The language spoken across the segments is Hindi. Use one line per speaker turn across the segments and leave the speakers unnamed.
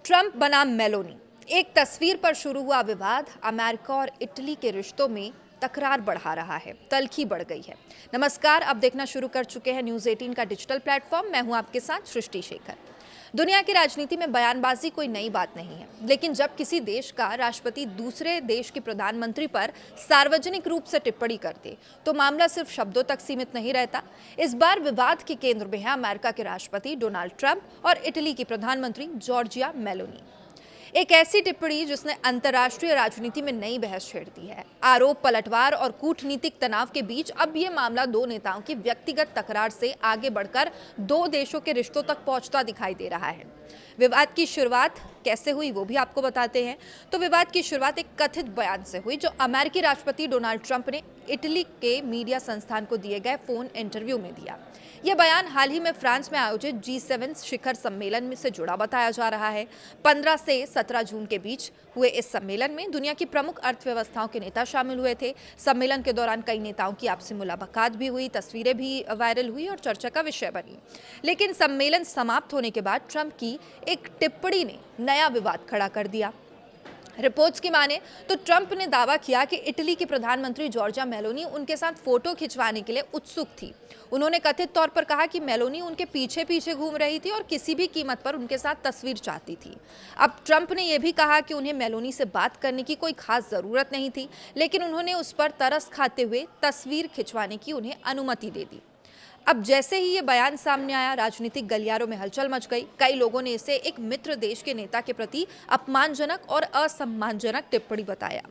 ट्रंप बनाम मेलोनी। एक तस्वीर पर शुरू हुआ विवाद अमेरिका और इटली के रिश्तों में तकरार बढ़ा रहा है, तल्खी बढ़ गई है। नमस्कार, अब देखना शुरू कर चुके हैं न्यूज़ 18 का डिजिटल प्लेटफॉर्म। मैं हूं आपके साथ सृष्टि शेखर। दुनिया की राजनीति में बयानबाजी कोई नई बात नहीं है, लेकिन जब किसी देश का राष्ट्रपति दूसरे देश के प्रधानमंत्री पर सार्वजनिक रूप से टिप्पणी करते तो मामला सिर्फ शब्दों तक सीमित नहीं रहता। इस बार विवाद के केंद्र में है अमेरिका के राष्ट्रपति डोनाल्ड ट्रंप और इटली की प्रधानमंत्री जॉर्जिया मेलोनी। एक ऐसी टिप्पणी जिसने अंतर्राष्ट्रीय राजनीति में नई बहस छेड़ दी है। आरोप पलटवार और कूटनीतिक तनाव के बीच अब ये मामला दो नेताओं की व्यक्तिगत तकरार से आगे बढ़कर दो देशों के रिश्तों तक पहुंचता दिखाई दे रहा है। विवाद की शुरुआत कैसे हुई वो भी आपको बताते हैं। तो विवाद की शुरुआत एक कथित बयान से हुई जो अमेरिकी राष्ट्रपति डोनाल्ड ट्रंप ने इटली के मीडिया संस्थान को दिए गए फोन इंटरव्यू में दिया। यह बयान हाल ही में फ्रांस में आयोजित G7 शिखर सम्मेलन में से जुड़ा बताया जा रहा है। 15 से 17 जून के बीच हुए इस सम्मेलन में दुनिया की प्रमुख अर्थव्यवस्थाओं के नेता शामिल हुए थे। सम्मेलन के दौरान कई नेताओं की आपसी मुलाकात भी हुई, तस्वीरें भी वायरल हुई और चर्चा का विषय बनी। लेकिन सम्मेलन समाप्त होने के बाद ट्रंप की एक टिप्पणी ने नया विवाद खड़ा कर दिया। रिपोर्ट्स की माने तो ट्रंप ने दावा किया कि इटली की प्रधानमंत्री जॉर्जिया मेलोनी उनके साथ फोटो खिंचवाने के लिए उत्सुक थी। उन्होंने कथित तौर पर कहा कि मेलोनी उनके पीछे पीछे घूम रही थी और किसी भी कीमत पर उनके साथ तस्वीर चाहती थी। अब ट्रंप ने यह भी कहा कि उन्हें मेलोनी से बात करने की कोई खास जरूरत नहीं थी, लेकिन उन्होंने उस पर तरस खाते हुए तस्वीर खिंचवाने की उन्हें अनुमति दे दी। अब जैसे ही ये बयान सामने आया, राजनीतिक गलियारों में हलचल मच गई। कई लोगों ने इसे एक मित्र देश के नेता के प्रति अपमानजनक और असम्मानजनक टिप्पणी बताया।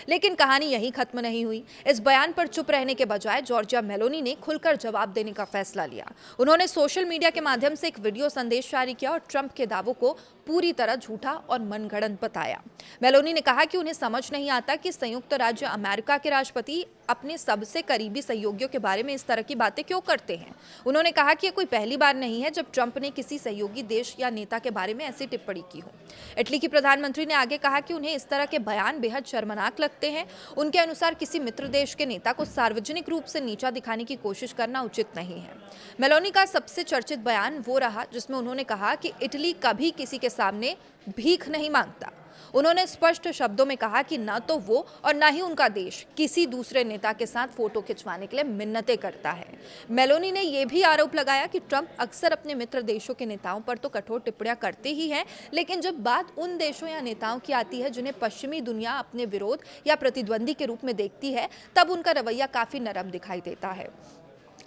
लेकिन कहानी यहीं खत्म नहीं हुई। इस बयान पर चुप रहने के बजाय जॉर्जिया मेलोनी ने खुलकर जवाब देने का फैसला लिया। उन्होंने सोशल मीडिया के माध्यम से एक वीडियो संदेश जारी किया और ट्रंप के दावों को पूरी तरह झूठा और मनगढ़ंत बताया। मेलोनी ने कहा कि उन्हें समझ नहीं आता कि संयुक्त राज्य अमेरिका के राष्ट्रपति अपने सबसे करीबी सहयोगियों के बारे में इस तरह की बातें क्यों करते हैं। उन्होंने कहा कि यह कोई पहली बार नहीं है जब ट्रंप ने किसी सहयोगी देश या नेता के बारे में ऐसी टिप्पणी की हो। इटली की प्रधानमंत्री ने आगे कहा कि उन्हें इस तरह के बयान बेहद शर्मनाक लगते हैं। उनके अनुसार किसी मित्र देश के नेता को सार्वजनिक रूप से नीचा दिखाने की कोशिश करना उचित नहीं है। मेलोनी का सबसे चर्चित बयान वो रहा जिसमें उन्होंने कहा कि इटली कभी किसी के सामने भीख नहीं मांगता। उन्होंने स्पष्ट शब्दों में कहा कि न तो वो और न ही उनका देश किसी दूसरे नेता के साथ फोटो खिंचवाने के लिए मिन्नतें करता है। मेलोनी ने यह भी आरोप लगाया कि ट्रंप अक्सर अपने मित्र देशों के नेताओं पर तो कठोर टिप्पणियां करते ही हैं, लेकिन जब बात उन देशों या नेताओं की आती है जिन्हें पश्चिमी दुनिया अपने विरोध या प्रतिद्वंदी के रूप में देखती है, तब उनका रवैया काफी नरम दिखाई देता है।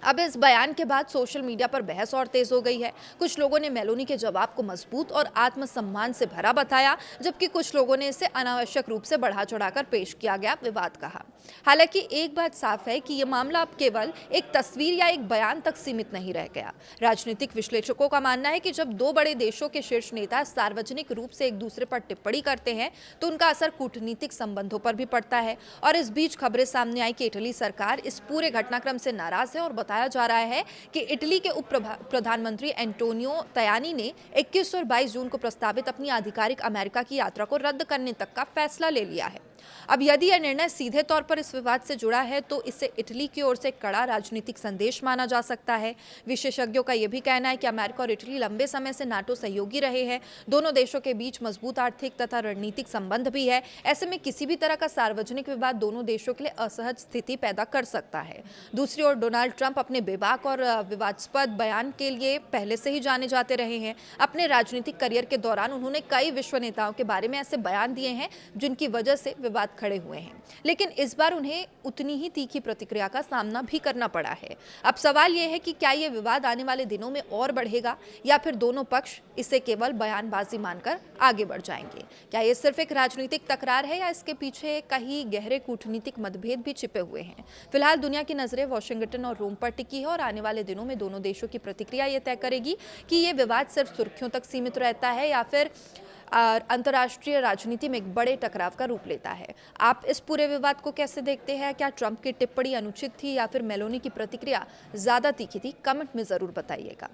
अब इस बयान के बाद सोशल मीडिया पर बहस और तेज हो गई है। कुछ लोगों ने मेलोनी के जवाब को मजबूत और आत्मसम्मान से भरा बताया, जबकि कुछ लोगों ने इसे अनावश्यक रूप से बढ़ा चढ़ाकर पेश किया गया विवाद कहा। हालांकि एक बात साफ है कि यह मामला अब केवल एक तस्वीर या एक बयान तक सीमित नहीं रह गया। राजनीतिक विश्लेषकों का मानना है कि जब दो बड़े देशों के शीर्ष नेता सार्वजनिक रूप से एक दूसरे पर टिप्पणी करते हैं तो उनका असर कूटनीतिक संबंधों पर भी पड़ता है। और इस बीच खबरें सामने आई कि इटली सरकार इस पूरे घटनाक्रम से नाराज है और बताया जा रहा है कि इटली के उप प्रधानमंत्री एंटोनियो तयानी ने 21 और 22 जून को प्रस्तावित अपनी आधिकारिक अमेरिका की यात्रा को रद्द करने तक का फैसला ले लिया है। अब यदि यह निर्णय सीधे तौर पर इस विवाद से जुड़ा है तो इसे इटली की ओर से कड़ा राजनीतिक संदेश माना जा सकता है। विशेषज्ञों का यह भी कहना है कि अमेरिका और इटली लंबे समय से नाटो सहयोगी रहे हैं। दोनों देशों के बीच मजबूत आर्थिक तथा रणनीतिक संबंध भी है। ऐसे में किसी भी तरह का सार्वजनिक विवाद दोनों देशों के लिए असहज स्थिति पैदा कर सकता है। दूसरी ओर डोनाल्ड ट्रंप अपने बेबाक और विवादास्पद बयान के लिए पहले से ही जाने जाते रहे हैं। अपने राजनीतिक करियर के दौरान उन्होंने कई विश्व नेताओं के बारे में ऐसे बयान दिए हैं जिनकी वजह से विवाद खड़े हुए हैं, लेकिन इस बार उन्हें उतनी ही तीखी प्रतिक्रिया का सामना भी करना पड़ा है। अब सवाल यह है कि क्या यह विवाद आने वाले दिनों में और बढ़ेगा या फिर दोनों पक्ष इसे केवल बयानबाजी मानकर आगे बढ़ जाएंगे। क्या यह सिर्फ एक राजनीतिक तकरार है या इसके पीछे कहीं गहरे कूटनीतिक मतभेद भी छिपे हुए हैं। फिलहाल दुनिया की नजरें वॉशिंगटन और रोम पर टिकी है और आने वाले दिनों में दोनों देशों की प्रतिक्रिया यह तय करेगी कि यह विवाद सिर्फ सुर्खियों तक सीमित रहता है या फिर अंतर्राष्ट्रीय राजनीति में एक बड़े टकराव का रूप लेता है। आप इस पूरे विवाद को कैसे देखते हैं? क्या ट्रंप की टिप्पणी अनुचित थी या फिर मेलोनी की प्रतिक्रिया ज्यादा तीखी थी? कमेंट में जरूर बताइएगा।